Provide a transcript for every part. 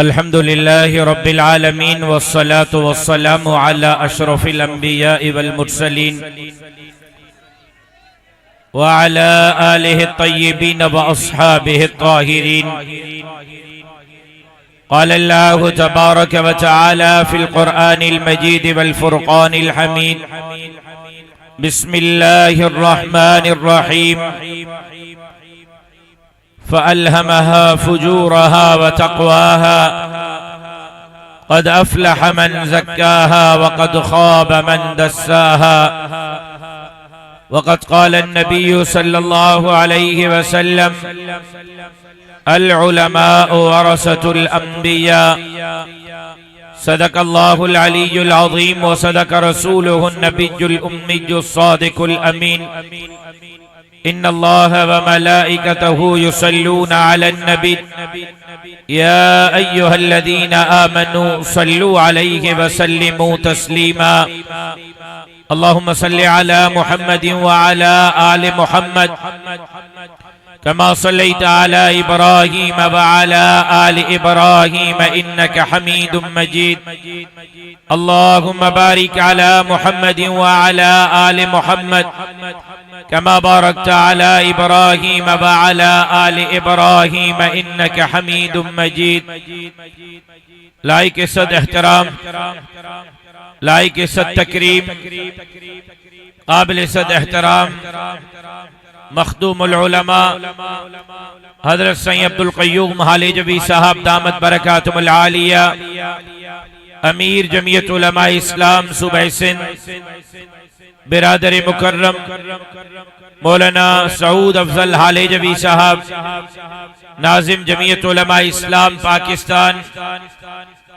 अल्हम्दुलिल्लाहि रब्बिल आलमीन वस्सलातु वस्सलामु अला अशरफिल अंबिया वल मुरसलीन व अला आलिहि तय्यिबीन व अस्हाबिहि ताहिरीन। क़ाल अल्लाहु तबारक व तआला फ़िल क़ुरआनिल मजीद वल फ़ुरक़ानिल हमीद। बिस्मिल्लाहिर रहमानिर रहीम। फ़अल्हमहा फ़ुजूरहा व तक़वाहा क़द अफ़लह मन ज़क्काहा व क़द ख़ाब मन दस्साहा। वक़द क़ाल अन्नबिय्यु सल्लल्लाहु अलैहि वसल्लम अल उलमाउ वरसतुल अंबिया। सदक़ल्लाहुल अलीयुल अज़ीम व सदक़ रसूलुहुन नबियुल उम्मियुस सादिकुल अमीन। इन्नल्लाह व मलाइकतहु युसल्लूना अलन नबी या अय्युहल्लज़ीना आमनू सल्लू अलैहि व सल्लिमू तस्लीमा। अल्लाहुम्मा सल्लि अला मुहम्मदिन व अला आलि मुहम्मद कमा सल्लैता अला इब्राहीम व अला आलि इब्राहीम इन्नका हमीदुम मजीद। अल्लाहुम्मा बारिक अला मुहम्मदिन व अला आलि मुहम्मद कमा बारकता अला इब्राहीम व अला आलि इब्राहीम इन्नका हमीदुम मजीद। लाइक सद एहतराम, लाइक सद तकरीम, काबिल सद एहतराम मखदूमुल उलमा हज़रत सैयद अब्दुल क़य्यूम हालिजवी साहब दामत बरकातुहुल आलिया, अमीर जमीयत उलमा इस्लाम सूबा सिंध, बिरादर मुकर्रम मौलाना सऊद अफजल हालिजवी साहब, नाजिम जमीयत उलमा इस्लाम पाकिस्तान,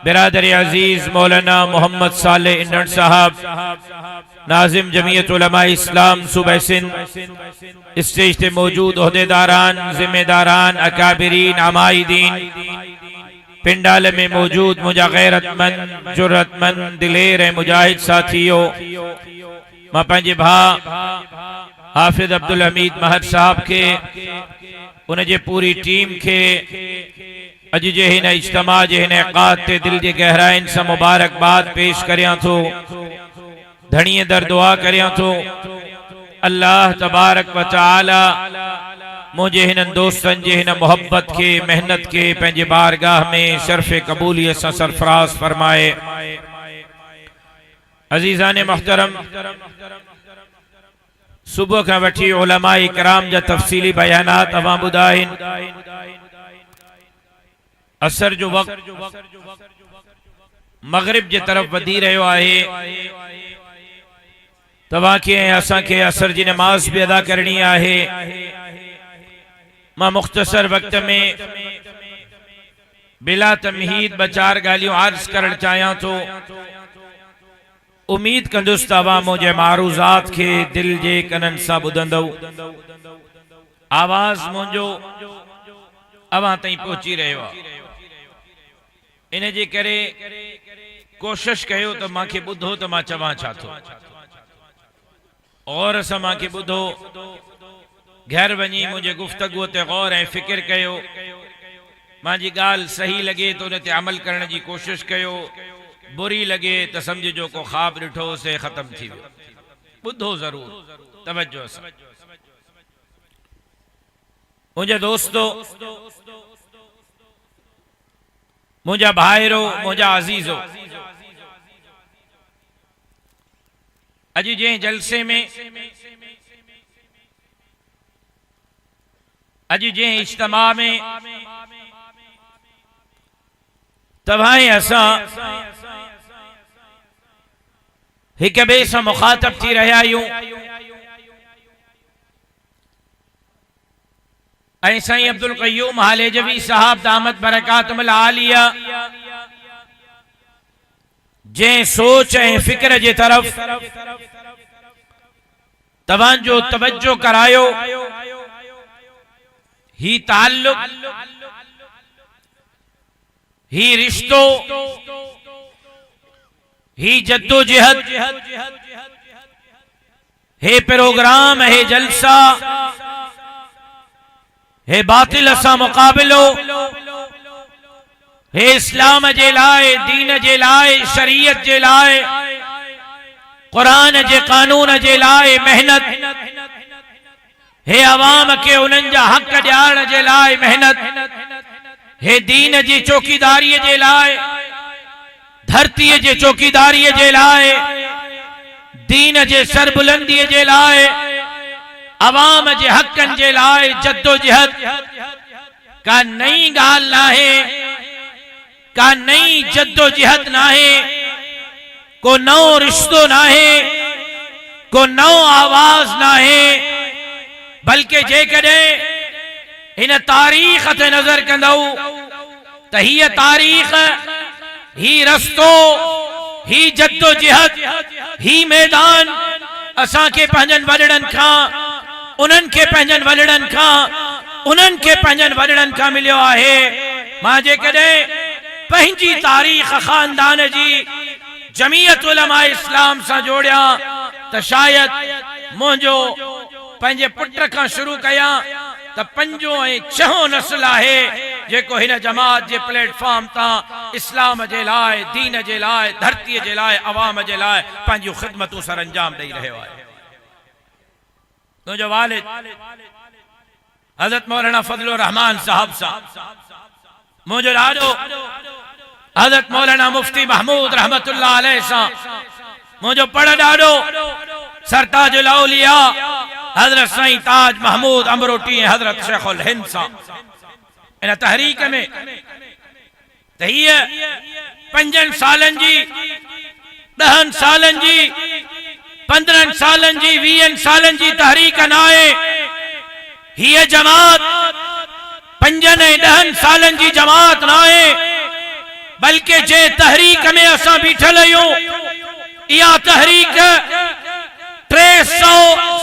बिरादर अजीज मौलाना मोहम्मद साले इंडन साहब, नाजिम जमीयत उलमा इस्लाम सूबा सिंध, स्टेज पे मौजूद ओहदेदारान, जिम्मेदारान, अकाबिरीन, अमाइदीन, पिंडाल में मौजूद मुझा गैरतमंद, जुर्रतमंद, दिलेर मुजाहिद साथियों, मां पंहिंजे भाउ हाफिज अब्दुल हमीद महर साहब के उनजे पूरी टीम के अज जे हिन इज्तिमा जे हिन इक़ाद ते दिल जे गहराइन सां मुबारकबाद पेश करियां थो, धणीअ दर दुआ करियां थो। अल्लाह तबारक व तआला मुझे हिननि दोस्तनि जे हिन मोहब्बत के, मेहनत के पंहिंजे बारगाह में शर्फ़ कबूलियत सां सरफराज फरमाए। अजीज़ान मोहतरम, सुबह का वठी उलमा इकराम जा तफसीली बयानात अवां ॿुधाइन। असर जो वक्त मगरिब जे तरफ वधी रहियो आहे। तव्हां खे ऐं असां खे असर जी नमाज भी अदा करणी आहे। मां मुख्तसर वक्त में बिला तमहीद ॿ चार ॻाल्हियूं अर्ज़ करण चाहियां थो। उम्मीद कंदुसि तव्हां मुंहिंजे मारूज़ात के दिल जे कननि सां ॿुधंदव। आवाज़ मुंहिंजो अवां ताईं पहुची रहियो आहे, इन जे करे कोशिश कयो त मूंखे ॿुधो त मां चवां छा थो। गौर सां मूंखे ॿुधो, घर वञी मुंहिंजे गुफ़्तगूअ ते गौर ऐं फ़िक्र कयो। मुंहिंजी ॻाल्हि सही लॻे त उन ते अमल करण जी कोशिश कयो, बुरी लगे तो समझो को ख्वाब ॾिठो से खत्म थी वियो। ॿुधो ज़रूर तवज्जो सां। मुंहिंजा दोस्तो, मुंहिंजा भाइरो, मुंहिंजा अज़ीज़ो, अॼु जंहिं जलसे में, अॼु जंहिं इज्तिमा में तव्हां असां हिक ॿिए सां मुखातब थी रहिया आहियूं ऐं साईं अब्दुल क़य्यूम हालिजवी साहब दामत बरकातुहुल आलिया जंहिं सोच ऐं फिक्र जे तरफ तव्हांजो तवज्जो करायो, ही ताल्लुक, ही रिश्तो, ही जद्दोजहद, हे प्रोग्राम, हे जलसा हे बातिल सां मुक़ाबिलो, हे इस्लाम जे लाए, दीन जे लाए, शरीयत जे लाए, कुरान जे कानून जे लाए मेहनत, हे अवाम के उन्हनि जा हक़ ॾियारण जे लाए मेहनत, हे दीन जी चौकीदारी जे लाए, धरती जे चौकीदारी जे लाए, दीन जे सरबुलंदी जे लाए, अवाम जे हक़नि जे लाए जद्दोजहद का नई गाल नाहे, का नई जद्दोजहद नाहे, को नओ रिश्तो नाहे, को नओ आवाज नाहे, बल्कि जेकॾहिं इन तारीख़ ते नज़र कंदऊ त हीअ तारीख़, ही रस्तो, ही जद्दोजहद, ही मैदान असांखे पंहिंजनि वॾड़नि खां, उन्हनि खे पंहिंजनि वॾड़नि खां, उन्हनि खे पंहिंजनि वॾड़नि खां मिलियो आहे। मां जेकॾहिं पंहिंजी तारीख़ ख़ानदान जी जमीयत उलमा इस्लाम सां जोड़ियां त शायद मुंहिंजो पंहिंजे पुट खां शुरू कयां त पंजो ऐं छहों नस्ल आहे जेको हिन जमात जे प्लेटफॉर्म तां इस्लाम जे लाइ, दीन जे लाइ, धरती जे लाइ, अवाम जे लाइ पंहिंजूं ख़िदमतूं सर अंजाम ॾेई रहियो आहे। मुंहिंजो वालिद हज़रत मौलाना फजलुर रहमान साहब सां, मुंहिंजो ॾाॾो हज़रत मौलाना मुफ्ती महमूद रहमतुल्लाह अलैह सां, मुंहिंजो पड़ ॾाॾो सरताजुल औलिया हजरत साईं ताज महमूद अमरोटी ऐं हजरत शेखुल हिंद सां इन तहरीक में त हीअ 5 सालनि जी, 10 सालनि जी, 15 सालनि जी, 20 सालनि जी तहरीक न आहे। हीअ जमात 5 ऐं 10 सालनि जी जमात न आहे, बल्कि जे तहरीक में असां बीठल आहियूं, इहा तहरीक 300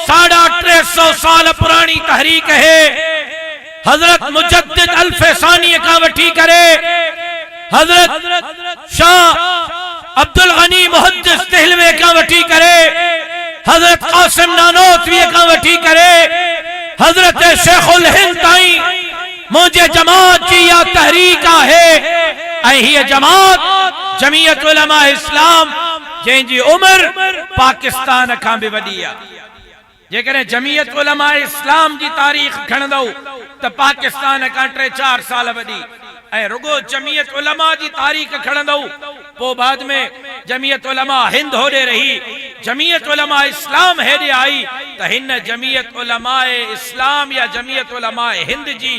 साढ़ा 300 साल पुरानी तहरीक है। हजरत मुजद्दिद अल्फसानी का वठी करे हजरत शाह अब्दुल गनी मुहद्दिस देहलवी का वठी करे, हजरत कासिम नानोतवी का वठी करे, हजरत शेखुल हिंद ताईं मुझे जमात जी या तहरीक है। ये जमात जमीयत उलमा इस्लाम जंहिंजी उम्र पाकिस्तान का भी वडी आहे। जेकॾहिं जमीयत उलमा इस्लाम की तारीख़ खणंदव तो पाकिस्तान का 3-4 साल वडी, ऐं रुगो जमीयत उलमा की तारीख़ खणंदव पोइ बाद में जमीयत उलमा हिंद होॾे रही, जमीयत उलमा इस्लाम हेॾे आई त हिन जमीयत उलमा इस्लाम या जमीयत उलमा हिंद जी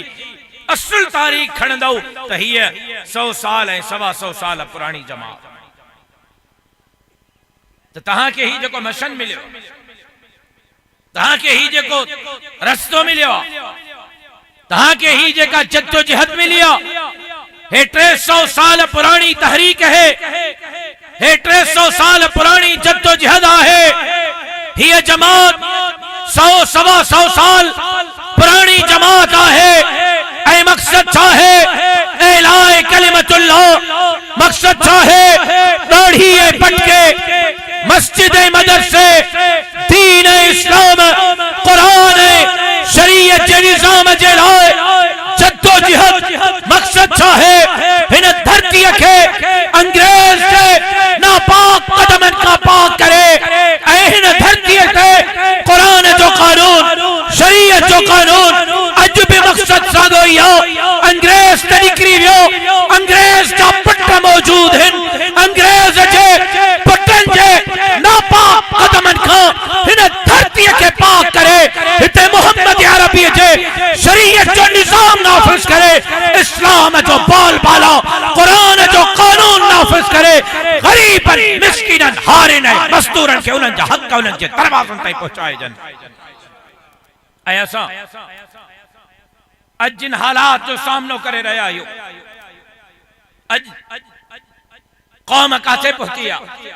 असल तारीख़ खणंदव त हीअ 100 साल ऐं 125 साल पुरानी जमात। तो तहांखे ही जेको मिशन मिलियो, तहांखे ही जेको रस्तो मिलियो, तहांखे ही जेका जद्दोजहद मिली, हे 300 साल पुरानी तहरीक है, हे 300 साल पुरानी जद्दोजहद है। ये जमात 100-125 साल पुरानी जमात है। ऐ मकसद छा है? एलाए कलिमतुल्लाह। मकसद छा है? दाढ़ी पटके मस्जिद मदरसे दीन इस्लाम कुरान शरीयत के निजाम जे लाए जद्दोजहद। मकसद छा है? इन धरती के अंग्रेज के नापाक कदमन का पाक करे, इन धरती के कुरान जो कानून शरीयत जो कानून अज भी मकसद सादो यो अंग्रेज ते निकरी वियो। अंग्रेज का पुट मौजूद हैं, अंग्रेज जे पुटन जे नापाक कदमन का इन धरती के पाक करे, इते मोहम्मद अरबी जे शरीयत जो निजाम नाफिज करे, इस्लाम जो बोल बाला कुरान जो कानून नाफिज करे, गरीबन मिस्किनन हारिन मजदूरन के उन्हनि जा हक उन्हनि जे दरवाज़न ताईं पहुंचाए जन। ऐं असां अज जिन हालात जो सामनो करे रहा आहियूं, अज कौम काथे पहुंची आहे?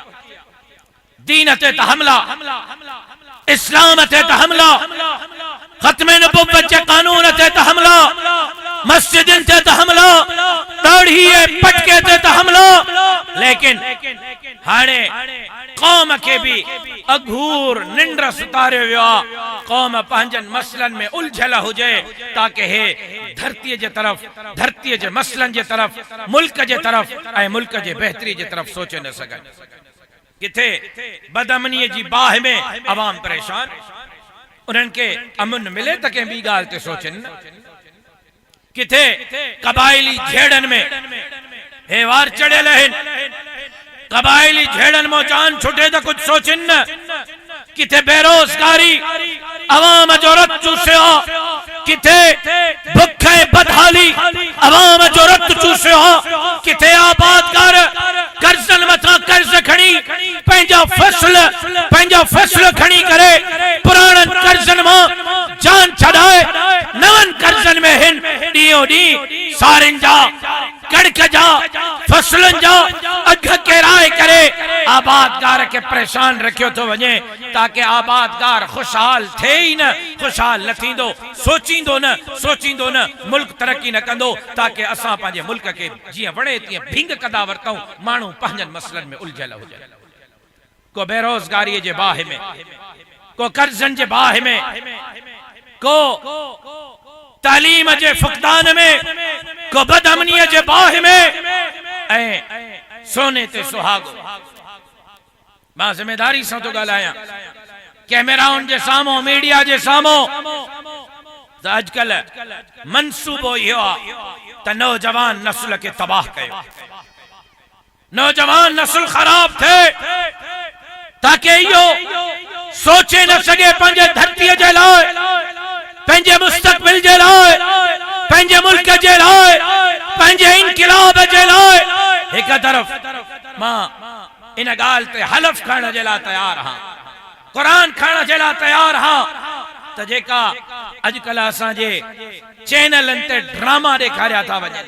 दीन ते त हमला, इस्लाम ते त हमला, खत्म नबुव्वत जे कानून ते त हमला, मस्जिदन ते त हमला, दाढ़ी पटके ते त हमला। लेकिन हाणे कौम के भी अघूर निंड सुतारे वियो कौम पंहिंजनि मसलन में उलझल हुजे ताकि हे धरती जे तरफ धरती जे मसलन जे तरफ मुल्क जे तरफ ऐं मुल्क जे बेहतरी जे तरफ सोचे न सघनि। किथे बदअमनी जी बाह में अवाम परेशान उन्हनि के अमन मिले त कंहिं ॿी ॻाल्हि ते सोचनि न। किथे कबाइली झेड़नि में हे वार चढ़ियल आहिनि कबाइली झेड़नि में जान छुटे त कुछ सोचनि न। किथे बेरोजगारी अवाम जो रत चूसियो किथे भुख ऐं बदहाली अवाम जो रत चूसियो किथे आबादकार कर्जन मथा कर्ज खणी पंहिंजा फसल खणी करे पुराणन कर्जन मां जान छड़ाए नवन कर्जन में हिन ॾींहों ॾींहुं सारिन जा कड़क जा फसलन जा अघ केराए करे आबादगार के परेशान रखियो तो वने ताकि आबादगार खुशहाल थे ही न खुशहाल न थींदो सोचींदो न मुल्क तरक्की न कंदो ताकि असां पंहिंजे मुल्क के जियां वणे तीअं भिंग कंदा वरतऊं माण्हू पंहिंजनि मसलन में उलझल हुजनि। को बेरोजगारी जे बाह में को कर्जन जे बाह में को तालीम जे फुकदान में को बदअमनी जे बाह में ऐं सोने ते सुहागो। मां जिम्मेदारी सां तो ॻाल्हायां कैमराउन जे साम्हूं मीडिया जे साम्हूं त अॼुकल्ह मनसूबो इहो आहे त नौजवान नस्ल के तबाह कयो नौजवान नस्ल खराब थे ताकि इहो सोचे न सके पंहिंजे धरतीअ जे लाइ पंहिंजे मुस्तक़बिल जे लाइ पंहिंजे मुल्क जे लाइ पंहिंजे इनक़िलाब जे लाइ। हिक तरफ़ मां इन ॻाल्हि ते हलफ खणण जे लाइ तयार हां क़ुरान खणण जे लाइ तयार हां त जेका अॼुकल्ह असांजे चैनलनि ते ड्रामा ॾेखारिया था वञनि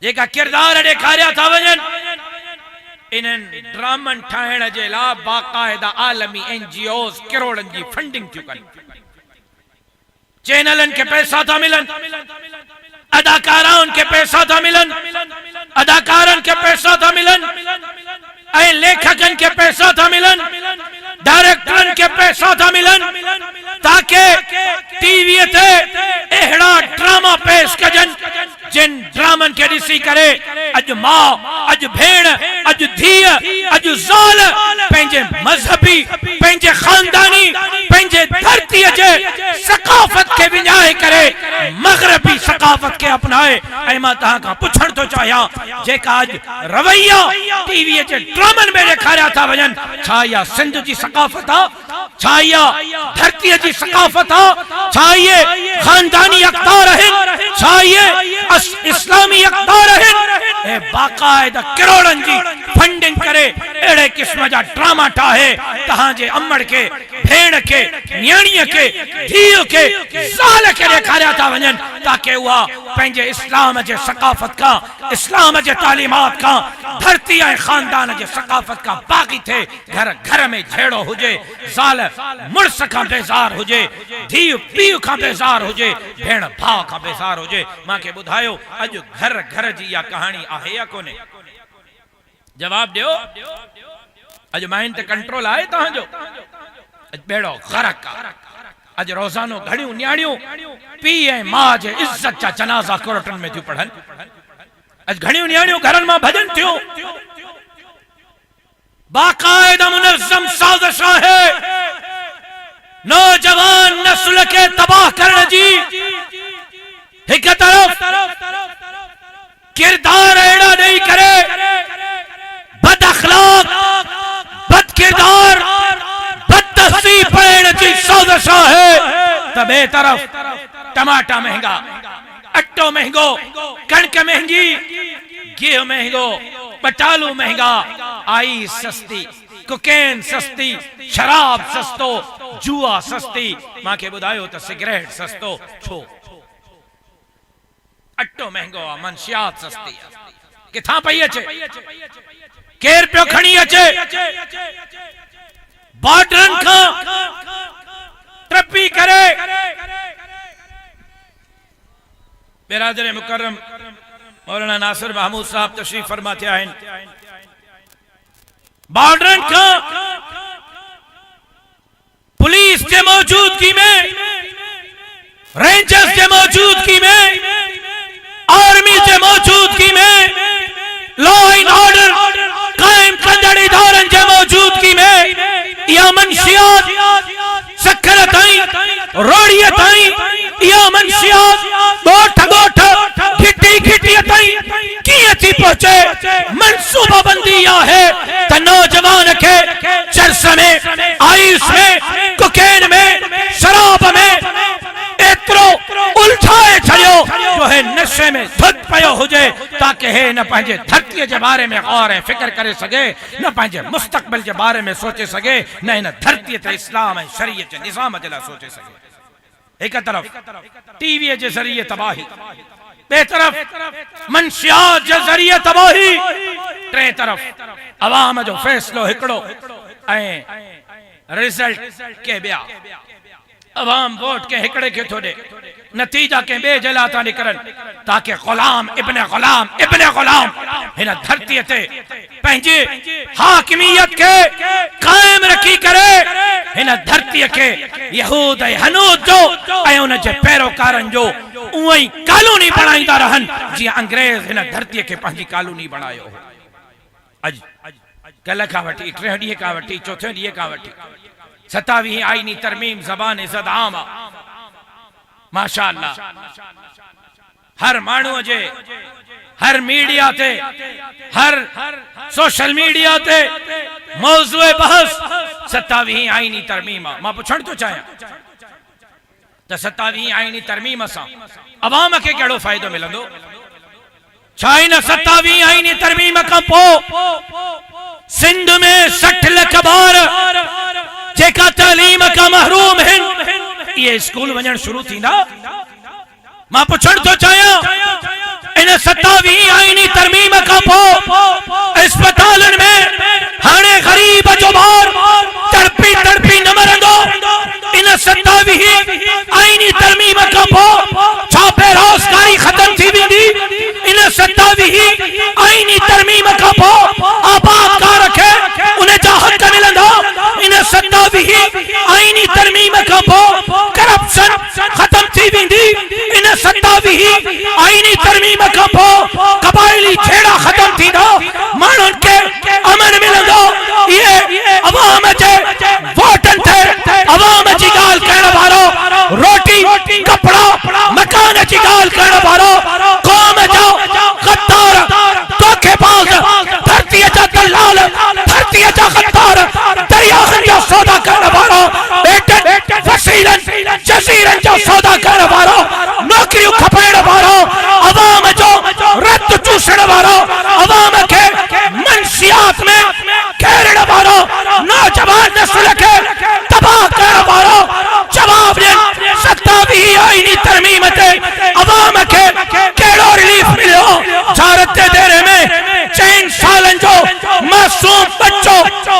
जेका किरदार ॾेखारिया था वञनि इन्हनि ड्रामनि ठाहिण जे लाइ बाक़ाइदा आलमी NGOs करोड़नि जी फंडिंग थियूं कनि चैनलनि के पैसा था मिलन अदाकाराउनि के पैसा था मिलन अदाकारनि के पैसा था मिलन ऐं लेखकनि के पैसा था मिलन डायरेक्टरनि के पैसा था मिलन ताकि टीवीअ ते अहिड़ा ड्रामा पेश कजनि जिन ड्रामनि के ॾिसी करे अॼु माउ अॼु भेण अॼु धीअ अॼु ज़ाल पंहिंजे मज़हबी पंहिंजे खानदानी पंहिंजे धरतीअ जे सकाफ़त के विञाए करे मग़रबी सकाफ़त के अपनाए। ऐं मां तव्हां खां पुछण थो चाहियां जेका अॼु रवैया टीवीअ जे ड्रामनि में ॾेखारिया था वञनि छा इहा सिंध जी सकाफ़त आहे छा इहा धरतीअ जी सकाफ़त आहे छा इहे खानदानी अक़दार आहिनि छा इहे इस्लामी अक़दार आहिनि ऐं बाक़ाइदा करोड़नि जी फंडिंग करे अहिड़े क़िस्म जा ड्रामा ठाहे तव्हांजे अमड़ के भेण के न्याणीअ के धीअ के ज़ाल के ॾेखारिया था वञनि ताकि उहा पंहिंजे इस्लाम जे सकाफ़त खां इस्लाम जे तालीमात खां धरती ऐं खानदान जे सकाफ़त खां बाग़ी थे घर घर में झेड़ो हुजे ज़ाल मुड़स खां बेज़ार हुजे धीअ पीउ खां बेज़ार हुजे भेण भाउ खां बेज़ार हुजे। मूंखे ॿुधायो अॼु घर घर जी इहा कहाणी आहे या कोन्हे जवाब ॾियो अॼु माइन ते कंट्रोल आहे तव्हांजो अॼु बेड़ो ग़रक़ आहे अॼु रोज़ानो घणियूं न्याणियूं पीउ ऐं माउ जे इज़त जा जनाज़ा कोर्टनि में थियूं पढ़नि अॼु घणियूं न्याणियूं घरनि मां भॼनि थियूं बाकायदा मुनज़्ज़म साज़िश आहे नौजवान नस्ल के तबाह करण जी। एक तरफ किरदार अहिड़ा ॾेई करे बद अखलाक बद किरदार बद तहज़ीब पढ़ण जी साज़िश आहे त ॿिए तरफ टमाटा महंगा अटो महंगो कणक महंगी गिह महंगो पटालू महंगा आई सस्ती कोकेन सस्ती शराब सस्तो जुआ सस्ती मूंखे ॿुधायो त सिगरेट सस्तो छो अटो महंगो आहे मनशियात सस्ती किथां पई अचे केर पियो खणी अचे बॉर्डरनि खां टपी करे बिरादर मुकर्रम मौलाना नासिर महमूद साहब तशरीफ फरमा थिया आहिनि बॉर्डर का पुलिस के मौजूदगी में, रेंजर्स के मौजूदगी में, आर्मी के मौजूदगी में, लॉ एंड ऑर्डर कायम कंदड़ इदारन के मौजूदगी में या मंशियात सक्करत आई, रोड़ियत आई, या मंशियात गोठ गोठ घिट्टी घिट्टियत आई किए थी पहुंचे मंसूबा बंदी या है तो नौजवान के चरस में, आयुष में, कोकेन में, शराब में एतरो उलझाए छड़ियो जो है नशे में धुत पयो हो जाए ताकि है न पंहिंजे धरती के बारे में गौर है फिक्र करे सके, न पंहिंजे मुस्तकबिल के बारे में सोचे सके, न इन धरती ते इस्लाम ऐं शरीयत जे निज़ाम जे लाइ सोचे सके। एक तरफ टीवी जे ज़रिए तबाही, बे तरफ मंशियात जे ज़रिए तबाही, टे तरफ अवाम जो फैसलो हिकड़ो ऐं रिजल्ट के बिया। अवाम वोट के हिकड़े के थोड़े नतीजा के बे जला था निकरन ताकि गुलाम इब्ने गुलाम हिन धरती ते पंहिंजी हाकिमियत के कायम रखी करे, हिन धरती के यहूद ऐं हनूद जो ऐं उन जे पैरोकारन जो उई कानूनी बनाईंदा रहन जी अंग्रेज हिन धरती के पंहिंजी कानूनी बनायो। अज कल का वठी 3 ॾींहं का वठी 4थे ॾींहं का वठी 27 आईनी तरमीम ज़बान इज़्ज़त आम माशाअल्लाह हर मानू जे हर मीडिया ते हर सोशल मीडिया ते मौजूए बहस 27 आईनी तरमीम। मां पुछण तो चाहियां त 27 आईनी तरमीम सां अवाम के केड़ो फायदो मिलंदो? छा इन 27 आईनी तरमीम खां पोइ सिंध में 60 लख ॿार जेका तालीम का महरूम हैं ये स्कूल वञण शुरू थींदा? मां पुछण तो चाहियां इन 27 आईनी तरमीम खां पोइ अस्पतालन में हाणे गरीब जो ॿार तड़पी न मरंदो? इन 27 आईनी तरमीम खां पोइ छा बेरोज़गारी खत्म थी वेंदी? इन 27 आईनी तरमीम खां पोइ आबादकार खे उन जा हक़ मिलंदा? इन 27 आईनी तरमीम खां पोइ करप्शन खत्म थी वेंदी? इन 27 आईनी तरमीम खां पोइ कबाइली छेड़ा खत्म थींदा? माण्हुनि खे अमन मिलंदो? ये अवाम जे वोटन थे अवाम जी गाल कहण वारो, रोटी कपड़ा मकान जी गाल कहण वारो, कौम जो गद्दार धोखेबाज, धरती जा दलाल, धरती जा गद्दार, दरियाहन जो सौदा करण वारो, बेटन वसीलन जजीरन जो सौदा करण वारो, नौकरियों खपाइण वारो, अवाम जो रत चूसण वारो, अवाम के मंशियात में घेरण वारो, नौजवान नस्ल के तबाह करण वारो जवाब ॾियनि 27 आईनी तरमीम ते अवाम के केड़ो रिलीफ मिलियो? भारत जे देरे में 4 सालन जो मासूम बच्चो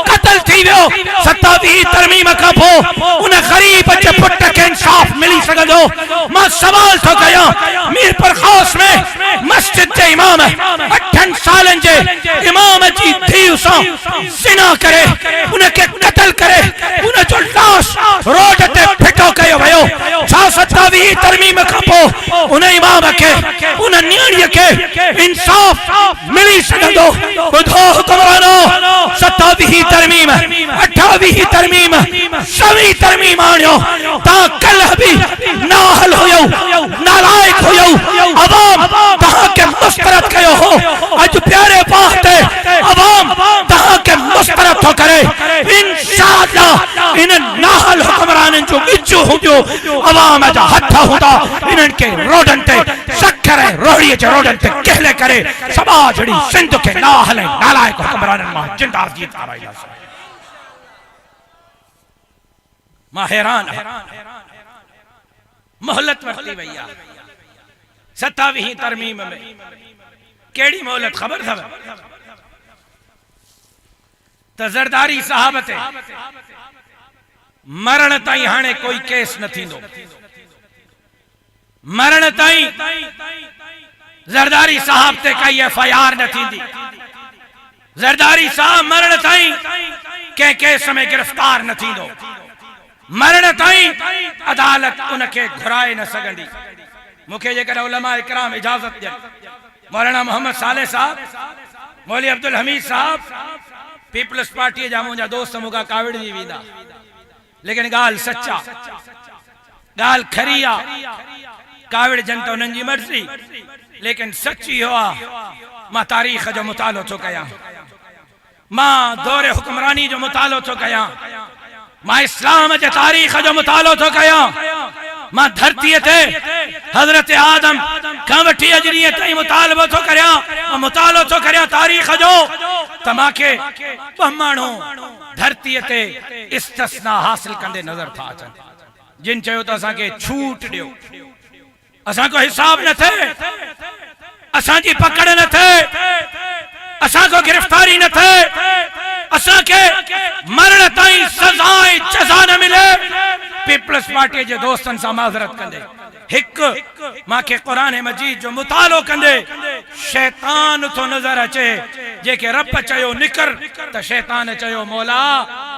कत्ल थी वियो। 27 तरमीम खां पोइ उन गरीब जे पुट के इंसाफ मिली सघंदो? मां सवाल थो कयां मीरपुर ख़ास में मस्जिद जे इमाम 8 सालन जे इमाम जी धीउ सां ज़िना करे उनके कत्ल करे उन जो लाश रोड ते फिटो कयो वियो। छा 27 तरमीम खां पोइ उन इमाम के उन नियाणीअ के इंसाफ मिली सघंदो? ॿुधो हुक्मरानो, 27 तरमीम 28 तरमीम 26 तरमीम आणियो ता कल भी नाहल हुयो, नालायक हुयो, अवाम तहां के मुस्तरद कयो हो। अज प्यारे बात अवाम तहां के मुस्तरद तो करे इंशाअल्लाह। इन नाहल हुक्मरानन जो इज्जो हुंदो अवाम जा हथ हुंदा, इनन के रोडन ते शक्कर रोड़ी जे रोडन ते कहले करे सभा जड़ी सिंध के नाहल नालायक हुक्मरानन मां जिंदार जीत आ रही है। मां हैरान मोहलत वरती भैया 27 तरमीम में केड़ी मोहलत खबर था? त ज़रदारी साहब ते मरण ताई हाणे कोई केस न थींदो। मरण ताई ज़रदारी साहब ते काई FIR न थींदी। ज़रदारी साहब मरण ताईं कंहिं केस में गिरफ्तार न थींदो, मरण ताईं अदालत उनखे घुराए न सघंदी। मूंखे जेकॾहिं उलमा इकराम इजाज़त ॾियनि, मौलाना मोहम्मद साले साहब, मौली अब्दुल हमीद साहब, पीपल्स पार्टी जा मुंहिंजा दोस्त मूंखां काविड़जी वेंदा, लेकिन ॻाल्हि सचा, ॻाल्हि खरी आहे, काविड़ जन त उन्हनि जी मर्ज़ी, लेकिन सच इहो आहे मां तारीख़ जो मुतालो थो कयां, मां दौरे हुक्मरानी जो मुतालो थो कयां, मां इस्लाम जे तारीख़ जो मुतालो थो कयां, मां धरतीअ ते हज़रत आदम खां वठी अजरीअ ताईं मुतालबो थो करियां, मां मुतालो थो करियां तारीख़ जो, त मूंखे ॿ माण्हू धरतीअ ते इस्तिस्ना हासिल कंदे नज़र था अचनि, जिन चयो त असांखे छूट ॾियो, असांजो हिसाब न थिए, असांजी पकड़ न थिए, असांजो गिरफ्तारी न थिए, असांखे मरण ताईं सज़ा ऐं जज़ा न मिले। पीपल्स पार्टी जे दोस्तनि सां माज़रत कंदे हिकु मूंखे क़ुरान मजीद जो मुतालो कंदे शैतान थो नज़र अचे, जेके रब चयो निकर त शैतान चयो मौला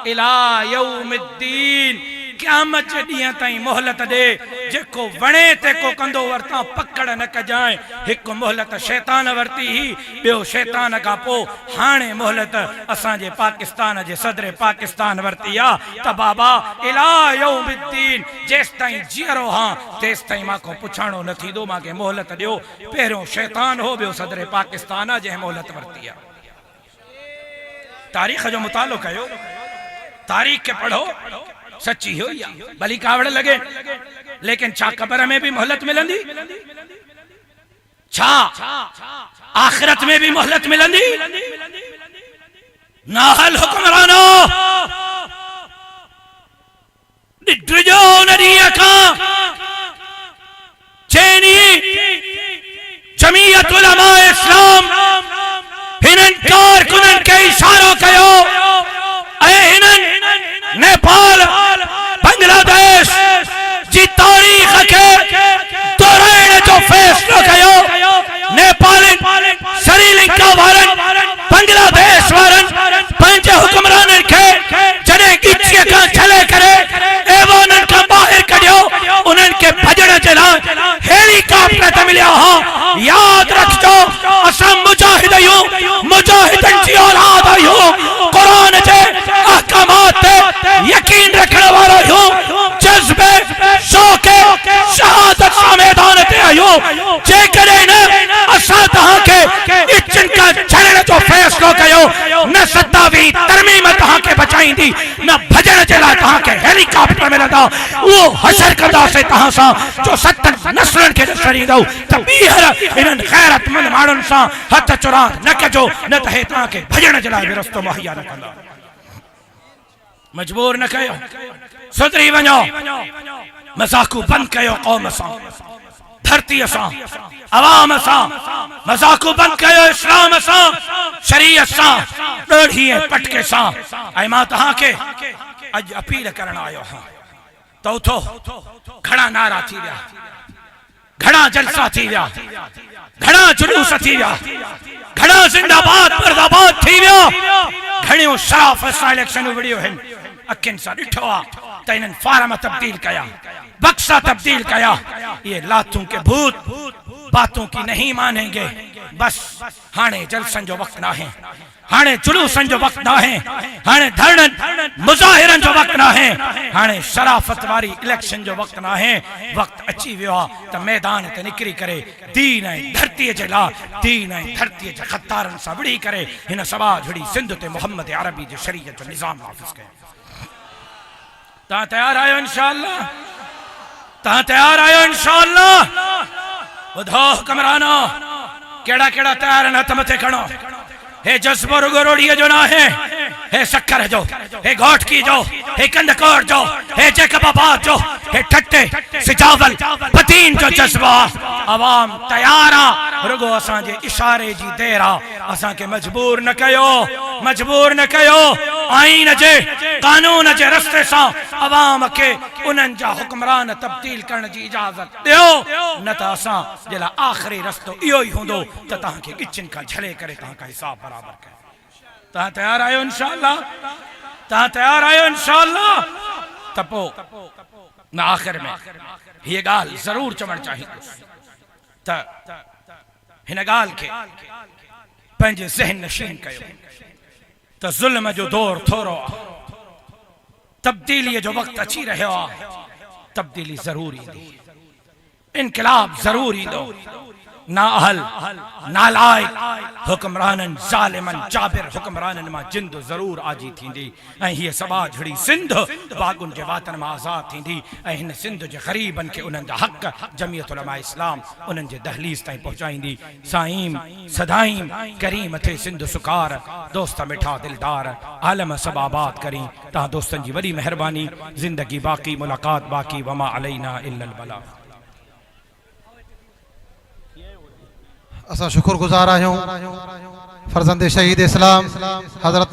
इला यौमिद्दीन, क़यामत जे ॾींहं ताईं मोहलत ॾे, जेको वणे ते को कंदो वरतां पकड़ न कजांइ। हिकु मोहलत शैतान वरती ही, ॿियो शैतान खां पोइ हाणे मोहलत असांजे पाकिस्तान जे सदर पाकिस्तान वरती आहे, त बाबा इला यौमिद्दीन जेसि ताईं जीअरो हां तेसि ताईं मांखो पुछाणो न थींदो, मूंखे मोहलत ॾियो। पहिरियों शैतान हो, ॿियो सदर पाकिस्तान आहे जंहिं मोहलत वरती आहे। तारीख़ जो मुतालो कयो, तारीख़ खे पढ़ो, सच्ची हो या भली कावड़ लगे, लेकिन छा कब्र में भी मोहलत मिलंदी, छा आखिरत में भी मोहलत मिलंदी? नाहल हुक्मरानो डिड्रजो नदिया का चेनी जमीयत उलमा इस्लाम हिनन कारकुनन के इशारो कयो, नेपाल बांग्लादेश जी तारीख के दोहराइण जो फैसलो कयो। नेपाल श्रीलंका वारन बांग्लादेश वारन पंहिंजे हुक्मराननि खे जॾहिं गिचीअ खां छले करे एवोननि खां ॿाहिरि कढियो, उन्हनि खे भॼण जे लाइ हेलीकॉप्टर ते मिलिया हुआ। यादि रखिजो असां मुजाहिद आहियूं, मुजाहिदनि जी औलाद आहियूं, क़ुरान जे अहकामात ते यकीन रखण वारा आहियूं, जज़्बे शौक़े शहादत सां मैदान ते आहियूं। जेकॾहिं न असां तव्हांखे इचन खां छॾण जो फ़ैसिलो कयो, न 27 तरमीम तव्हांखे बचाईंदी, न भॼण जे लाइ तव्हांखे हेलीकॉप्टर मिलंदा। उहो हशर कंदासीं तव्हां सां जो 7 नस्लनि खे ॾसणींदव त ॿीहर इन्हनि ग़ैरतमंद माण्हुनि सां हथ चुरांद न कजो, न त हे तव्हांखे भॼण जे लाइ बि रस्तो मुहैया न कंदा। मजबूर न कयो, सुधरी वञो, मज़ाक़ू बंद कयो, क़ौम सां, धरतीअ सां, अवाम सां मज़ाक़ू बंद कयो, इस्लाम सां, शरीयत सां, ॾोढ़ी ऐं पटके सां। ऐं मां तव्हांखे अॼु अपील करण आयो आहियां त उथो। घणा नारा थी विया, घणा जलसा थी विया, घणा जुलूस थी विया, घणा जिंदाबाद मुर्दाबाद थी विया, घणियूं शराफ़त सां इलेक्शनूं विड़ियूं आहिनि। अखियुनि सां ॾिठो आहे त इन्हनि फार्म तब्दील कया, बक्सा तब्दील कया। ये लातों के भूत बातों की नहीं मानेंगे। बस हाणे जलसन जो वक्त ना है, हाणे जुलूसन जो वक्त ना है, हाणे धरणन मुजाहिरन जो वक्त ना है, हाणे शराफत वारी इलेक्शन जो वक्त ना है। वक्त अची वियो आहे त मैदान ते निकिरी करे दीन ऐं धरतीअ जे लाइ, दीन ऐं धरतीअ जे ख़तारनि सां विड़ी करे हिन सभा जुड़ी सिंध ते मोहम्मद अरबी जे शरीयत जो निज़ाम नाफ़िज़ कयो। तव्हां तयार आहियो इंशाअल्लाह? तव्हां तयार आहियो इंशाअल्लाह? ॿुधो हुक्मरानो, केड़ा केड़ा तयार आहिनि हथ मथे खणो। हे जज्बो रुगो रोड़ीअ जो न आहे, हे शक्कर जो, हे घोटकी जो, हे कंदकोर जो, हे जैकबाबाद जो, हे ठट्टे सिजावल बदीन जो जज्बा। अवाम तयार आहे, रुगो असांजे इशारे जी देर आहे। असांखे मजबूर न कयो, मजबूर न कयो। आईन जे कानून जे रस्ते सां अवाम खे उन्हनि जा हुक्मरान तब्दील करण जी इजाज़त ॾियो, न त असां जे लाइ आख़िरी रस्तो इहो ई हूंदो त तव्हांखे गिचनि खां झले करे तव्हां खां हिसाब बराबरि कयो। ता तैयार आयो इंशाअल्लाह, ता तैयार आयो इंशाअल्लाह। तपो ना आखिर में ये गाल जरूर चवण चाहिए त हिन गाल के पंहिंजे ज़हन नशीन कयो त ज़ुल्म जो दौर थोरो आहे, तब्दीली जो वक्त अची रहियो आहे, तब्दीली जरूर ईंदी, इनकलाब जरूर ईंदो। नाअहल नालायक हुक्मरानन ज़ालिमन जाबिर हुक्मरानन मां जिंद जरूर आजी थींदी ऐं हीअ सबा झड़ी सिंध बागुन जे वातन मां आज़ाद थींदी ऐं हिन सिंध जे ग़रीबन खे उन्हनि जा हक़ जमियत उलमा इस्लाम उन्हनि जे दहलीज़ ताईं पहुचाईंदी। साईं सदाईं करीम थे सिंध सुकार, दोस्त मिठा दिलदार, आलम सब आबाद करी। तव्हां दोस्तनि जी वॾी महिरबानी, ज़िंदगी बाक़ी मुलाक़ात बाक़ी, वमा अलैना इल्लल बलाग। असां शुक्रगुज़ार आहियूं फर्ज़ंद शहीद इस्लाम हज़रत